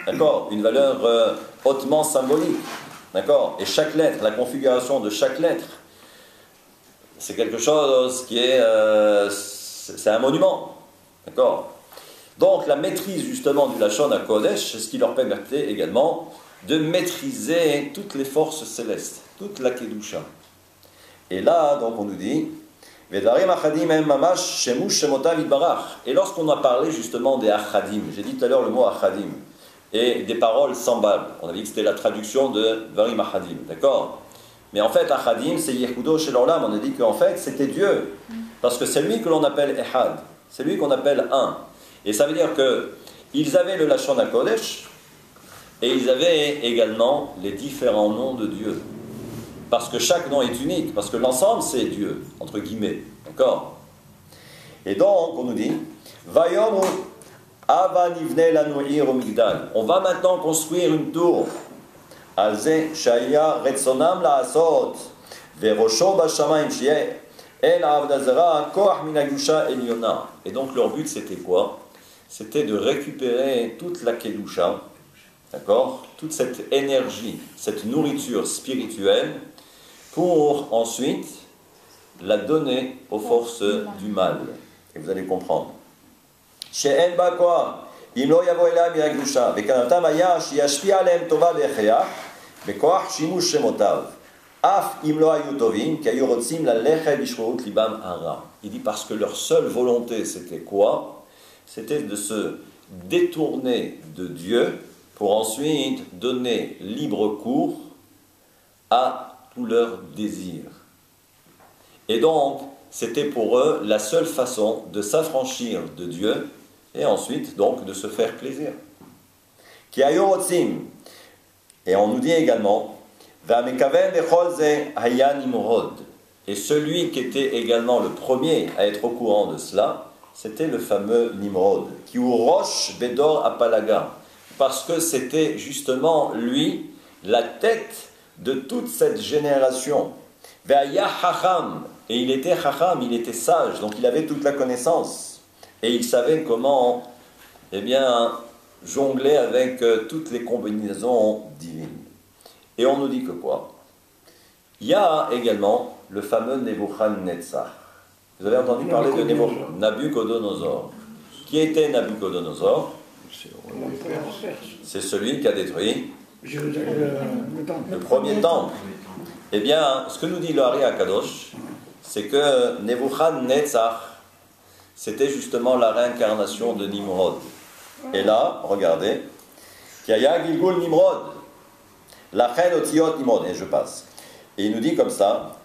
d'accord, une valeur hautement symbolique, d'accord. Et chaque lettre, la configuration de chaque lettre, c'est quelque chose qui est, c'est un monument, d'accord. Donc la maîtrise justement du Lashon HaKodesh, c'est ce qui leur permettait également de maîtriser toutes les forces célestes, toute la Kedusha. Et là, donc on nous dit, et lorsqu'on a parlé justement des Achadim, j'ai dit tout à l'heure le mot Achadim, et des paroles semblables, on a dit que c'était la traduction de Varim Achadim, d'accord? Mais en fait, Achadim, c'est Yehudo Shel Olam, on a dit qu'en fait, c'était Dieu, parce que c'est lui que l'on appelle Ehad, c'est lui qu'on appelle un. Et ça veut dire qu'ils avaient le Lashon HaKodesh, et ils avaient également les différents noms de Dieu. Parce que chaque nom est unique, parce que l'ensemble c'est Dieu, entre guillemets, d'accord? Et donc, on nous dit, on va maintenant construire une tour. Et donc leur but c'était quoi? C'était de récupérer toute la Kedusha, d'accord? Toute cette énergie, cette nourriture spirituelle, pour ensuite la donner aux forces du mal. Et vous allez comprendre. She'en ba koach, im lo yavo elam yagdusha, vekanatam haya sheyashpi alem tova vecheach, bekoach shimush shemotav. Af im lo hayu tovim, ki hayu rotzim lalechel bishrout libam hara. Il dit parce que leur seule volonté c'était quoi? C'était de se détourner de Dieu pour ensuite donner libre cours à tous leurs désirs. Et donc, c'était pour eux la seule façon de s'affranchir de Dieu et ensuite, donc, de se faire plaisir. Et on nous dit également, et celui qui était également le premier à être au courant de cela, c'était le fameux Nimrod, qui ou Rosh Bedor Apalaga, parce que c'était justement lui, la tête de toute cette génération. Et il était chacham, il était sage, donc il avait toute la connaissance. Et il savait comment, eh bien, jongler avec toutes les combinaisons divines. Et on nous dit que quoi? Il y a également le fameux Nebuchadnezzar. Vous avez entendu parler de Nabuchodonosor. Qui était Nabuchodonosor? C'est celui qui a détruit le premier temple. Eh bien, ce que nous dit le Hari HaKadosh, c'est que Nebuchadnezzar, c'était justement la réincarnation de Nimrod. Et là, regardez, Kiaya Gilgul Nimrod, la reine Otiot Nimrod, et je passe. Et il nous dit comme ça,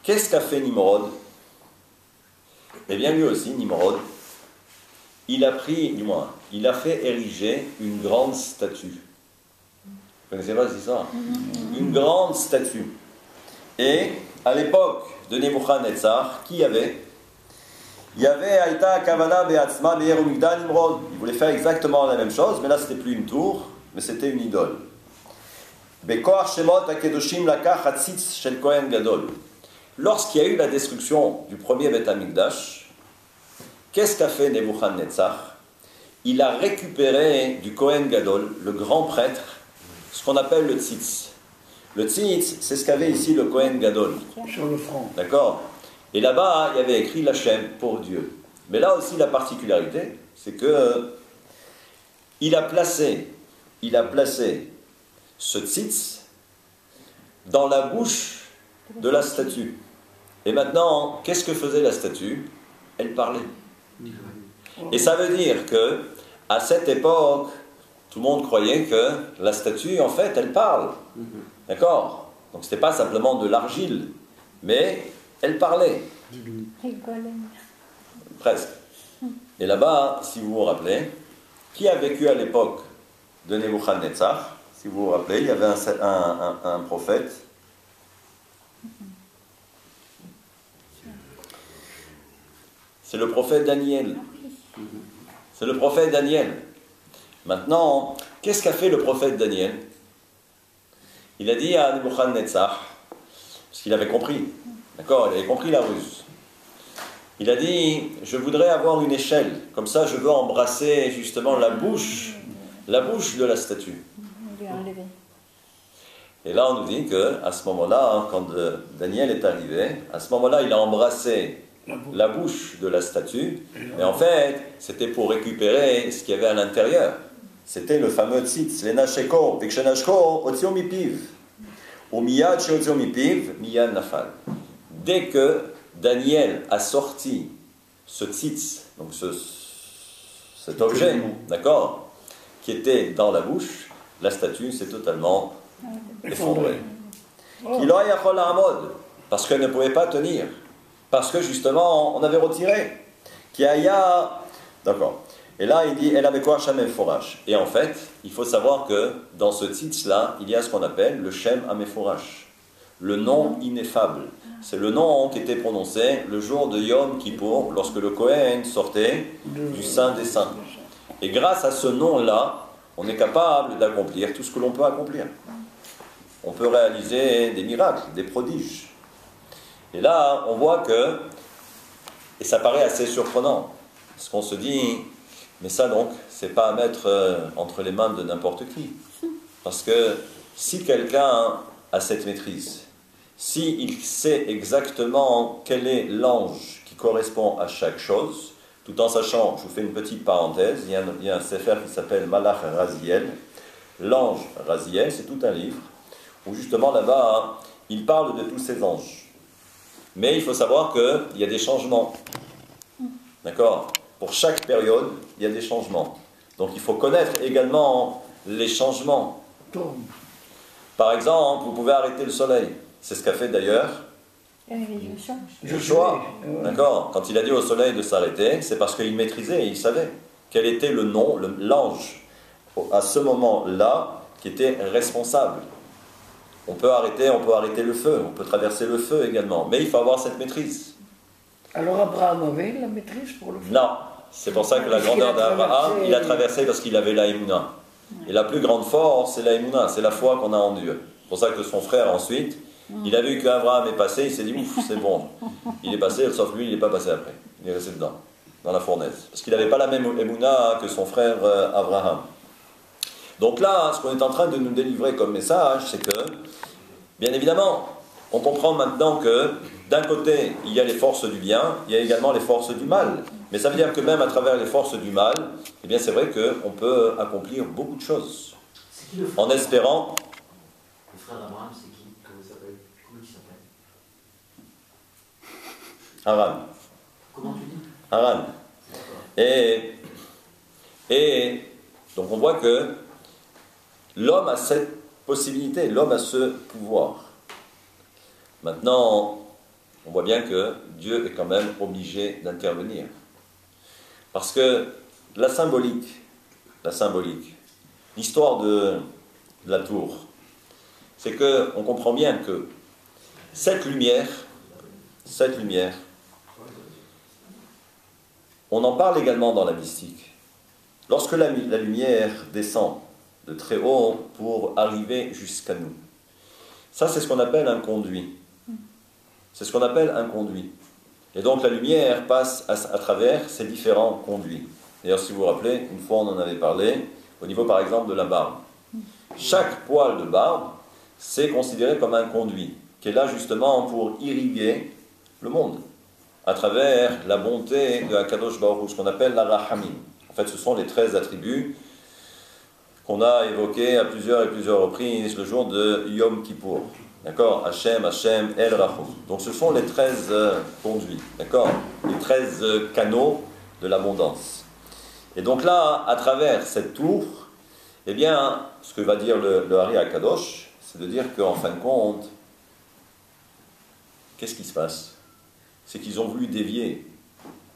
qu'est-ce qu'a fait Nimrod? Eh bien, lui aussi, Nimrod, il a pris, du moins, il a fait ériger une grande statue. Vous connaissez pas cette histoire? Une grande statue. Et à l'époque de Nebuchadnezzar, qui y avait? Il y avait Aïta Kavana Beatzma Be'erumigda Nimrod. Il voulait faire exactement la même chose, mais là c'était plus une tour, mais c'était une idole. Bekoach Shemot Akedoshim Lakach Hatzitz Shel Kohen Gadol. Lorsqu'il y a eu la destruction du premier Beth Amikdash, qu'est-ce qu'a fait Nebuchadnezzar? Il a récupéré du Kohen Gadol, le grand prêtre, ce qu'on appelle le tzitz. Le tzitz, c'est ce qu'avait ici le Kohen Gadol. Sur le front. D'accord? Et là-bas, il y avait écrit l'Hachem pour Dieu. Mais là aussi, la particularité, c'est que il a placé ce tzitz dans la bouche de la statue. Et maintenant, qu'est-ce que faisait la statue? Elle parlait. Et ça veut dire que, à cette époque, tout le monde croyait que la statue, en fait, elle parle. D'accord? Donc, ce n'était pas simplement de l'argile, mais elle parlait. Presque. Et là-bas, si vous vous rappelez, qui a vécu à l'époque de Nebuchadnezzar? Si vous vous rappelez, il y avait un prophète. C'est le prophète Daniel. C'est le prophète Daniel. Maintenant, qu'est-ce qu'a fait le prophète Daniel? Il a dit à Nebuchadnezzar, parce qu'il avait compris, d'accord, il avait compris la ruse. Il a dit, je voudrais avoir une échelle, comme ça je veux embrasser justement la bouche de la statue. Et là on nous dit qu'à ce moment-là, quand Daniel est arrivé, à ce moment-là il a embrassé la bouche de la statue, et en fait c'était pour récupérer ce qu'il y avait à l'intérieur. C'était le fameux tzitz, les nasheko, vikshenashko, otzio mipiv, ou miyad sheotzio mipiv, miyad nafal. Dès que Daniel a sorti ce tzitz, donc cet objet, d'accord, qui était dans la bouche, la statue s'est totalement effondrée. Parce qu'elle ne pouvait pas tenir. Parce que justement, on avait retiré. D'accord. Et là, il dit, elle avait quoi, Shem Meforash. Et en fait, il faut savoir que dans ce tzitz-là, il y a ce qu'on appelle le Shem Meforash, le nom ineffable. C'est le nom qui était prononcé le jour de Yom Kippour, lorsque le Kohen sortait du Saint des Saints. Et grâce à ce nom-là, on est capable d'accomplir tout ce que l'on peut accomplir. On peut réaliser des miracles, des prodiges. Et là, on voit que, et ça paraît assez surprenant, parce qu'on se dit, mais ça donc, c'est pas à mettre entre les mains de n'importe qui. Parce que si quelqu'un a cette maîtrise, s'il sait exactement quel est l'ange qui correspond à chaque chose, tout en sachant, je vous fais une petite parenthèse, il y a un sefer qui s'appelle Malach Raziel. L'ange Raziel, c'est tout un livre, où justement là-bas, il parle de tous ces anges. Mais il faut savoir qu'il y a des changements. D'accord? Pour chaque période, il y a des changements. Donc il faut connaître également les changements. Par exemple, vous pouvez arrêter le soleil. C'est ce qu'a fait d'ailleurs Joshua. D'accord? Quand il a dit au soleil de s'arrêter, c'est parce qu'il maîtrisait et il savait quel était le nom, l'ange, à ce moment-là, qui était responsable. On peut arrêter le feu, on peut traverser le feu également, mais il faut avoir cette maîtrise. Alors Abraham avait la maîtrise pour le feu? Non, c'est pour ça que la grandeur d'Abraham, il a traversé parce qu'il avait la Emouna. Et la plus grande force, c'est la Emouna, c'est la foi qu'on a en Dieu. C'est pour ça que son frère ensuite, il a vu qu'Abraham est passé, il s'est dit ouf, c'est bon. Il est passé, sauf lui, il n'est pas passé après. Il est resté dedans, dans la fournaise. Parce qu'il n'avait pas la même Emouna que son frère Abraham. Donc là, ce qu'on est en train de nous délivrer comme message, c'est que, bien évidemment, on comprend maintenant que, d'un côté, il y a les forces du bien, il y a également les forces du mal. Mais ça veut dire que même à travers les forces du mal, eh bien c'est vrai qu'on peut accomplir beaucoup de choses. En espérant... Le frère d'Abraham, c'est qui? Comment il s'appelle? Haran. Comment tu dis? Haran. Et donc on voit que l'homme a cette possibilité, l'homme a ce pouvoir. Maintenant, on voit bien que Dieu est quand même obligé d'intervenir. Parce que la symbolique, l'histoire de la tour, c'est qu'on comprend bien que cette lumière, on en parle également dans la mystique. Lorsque la lumière descend de très haut pour arriver jusqu'à nous, ça c'est ce qu'on appelle un conduit. C'est ce qu'on appelle un conduit. Et donc la lumière passe à travers ces différents conduits. D'ailleurs, si vous vous rappelez, une fois on en avait parlé, au niveau par exemple de la barbe. Chaque poil de barbe, c'est considéré comme un conduit, qui est là justement pour irriguer le monde, à travers la bonté de Akadosh Baruch Hu, ce qu'on appelle la Rahamim. En fait, ce sont les 13 attributs qu'on a évoqués à plusieurs reprises le jour de Yom Kippour. D'accord? Hachem, Hachem, El Rachum. Donc ce sont les 13 conduits, d'accord? Les 13 canaux de l'abondance. Et donc là, à travers cette tour, eh bien, ce que va dire le Hari Akadosh, c'est de dire qu'en fin de compte, qu'est-ce qui se passe? C'est qu'ils ont voulu dévier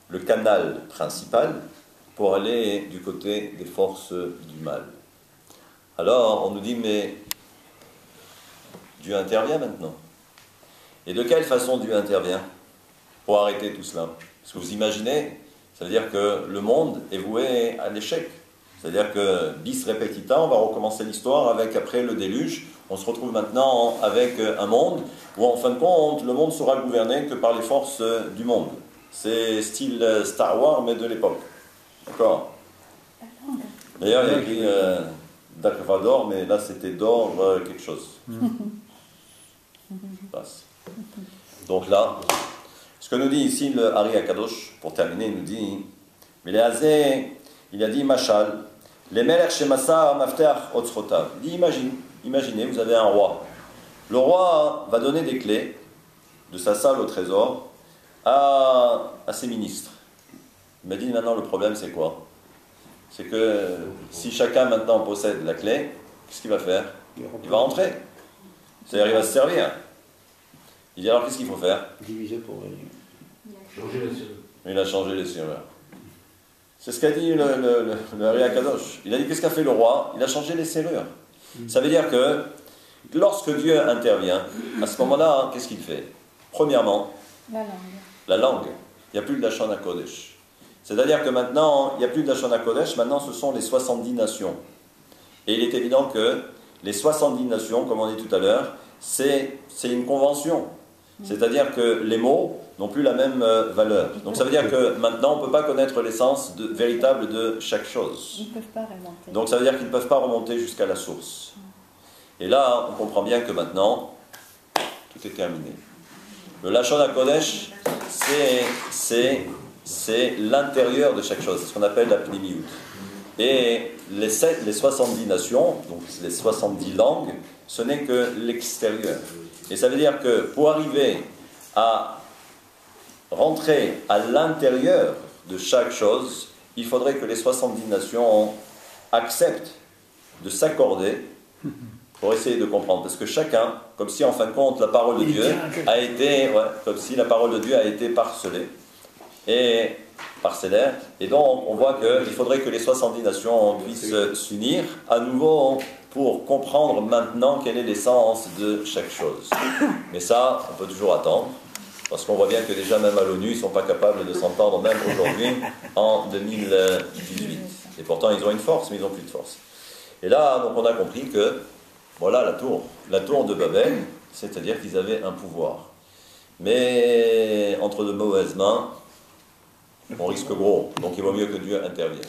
le canal principal pour aller du côté des forces du mal. Alors, on nous dit, mais Dieu intervient maintenant. Et de quelle façon Dieu intervient pour arrêter tout cela? Parce que vous imaginez, ça veut dire que le monde est voué à l'échec. C'est-à-dire que bis repetita, on va recommencer l'histoire avec après le déluge. On se retrouve maintenant avec un monde où en fin de compte, le monde sera gouverné que par les forces du monde. C'est style Star Wars, mais de l'époque. D'accord? D'ailleurs, il y a écrit Dark Vador, mais là c'était d'or quelque chose. Passe. Donc là, ce que nous dit ici le Hari Akadosh, pour terminer, il nous dit, mais les Hazé, il a dit Machal, les Melech Shemasa Mafteach Otzrotav. Il dit imaginez, vous avez un roi. Le roi va donner des clés de sa salle au trésor à ses ministres. Il m'a dit maintenant le problème c'est quoi? C'est que si chacun maintenant possède la clé, qu'est-ce qu'il va faire? Il va rentrer. C'est-à-dire il va se servir. Il dit alors qu'est-ce qu'il faut faire? Diviser pour régner. Changer la serrure. Il a changé les serrures. C'est ce qu'a dit le Hari Akadosh. Il a dit qu'est-ce qu'a fait le roi? Il a changé les serrures. Ça veut dire que lorsque Dieu intervient, à ce moment-là, qu'est-ce qu'il fait? Premièrement, la langue. Il n'y a plus de Lachon HaKodesh. C'est-à-dire que maintenant, il n'y a plus de Lachon HaKodesh, maintenant ce sont les 70 nations. Et il est évident que les 70 nations, comme on dit tout à l'heure, c'est une convention. C'est-à-dire que les mots n'ont plus la même valeur. Donc ça veut dire que maintenant, on ne peut pas connaître l'essence véritable de chaque chose. Ils ne peuvent pas remonter. Donc ça veut dire qu'ils ne peuvent pas remonter jusqu'à la source. Et là, on comprend bien que maintenant, tout est terminé. Le Lachon HaKodesh, c'est l'intérieur de chaque chose. C'est ce qu'on appelle la pnimiout. Et les 70 nations, donc les 70 langues, ce n'est que l'extérieur. Et ça veut dire que pour arriver à rentrer à l'intérieur de chaque chose, il faudrait que les 70 nations acceptent de s'accorder pour essayer de comprendre. Parce que chacun, comme si en fin de compte la parole de Dieu a été, comme si la parole de Dieu a été parcellée et parcellaire. Et donc on voit qu'il faudrait que les 70 nations puissent s'unir à nouveau pour comprendre maintenant quelle est l'essence de chaque chose. Mais ça, on peut toujours attendre. Parce qu'on voit bien que déjà même à l'ONU, ils ne sont pas capables de s'entendre même aujourd'hui, en 2018. Et pourtant, ils ont une force, mais ils n'ont plus de force. Et là, donc, on a compris que, voilà la tour de Babel, c'est-à-dire qu'ils avaient un pouvoir. Mais entre de mauvaises mains, on risque gros. Donc il vaut mieux que Dieu intervienne.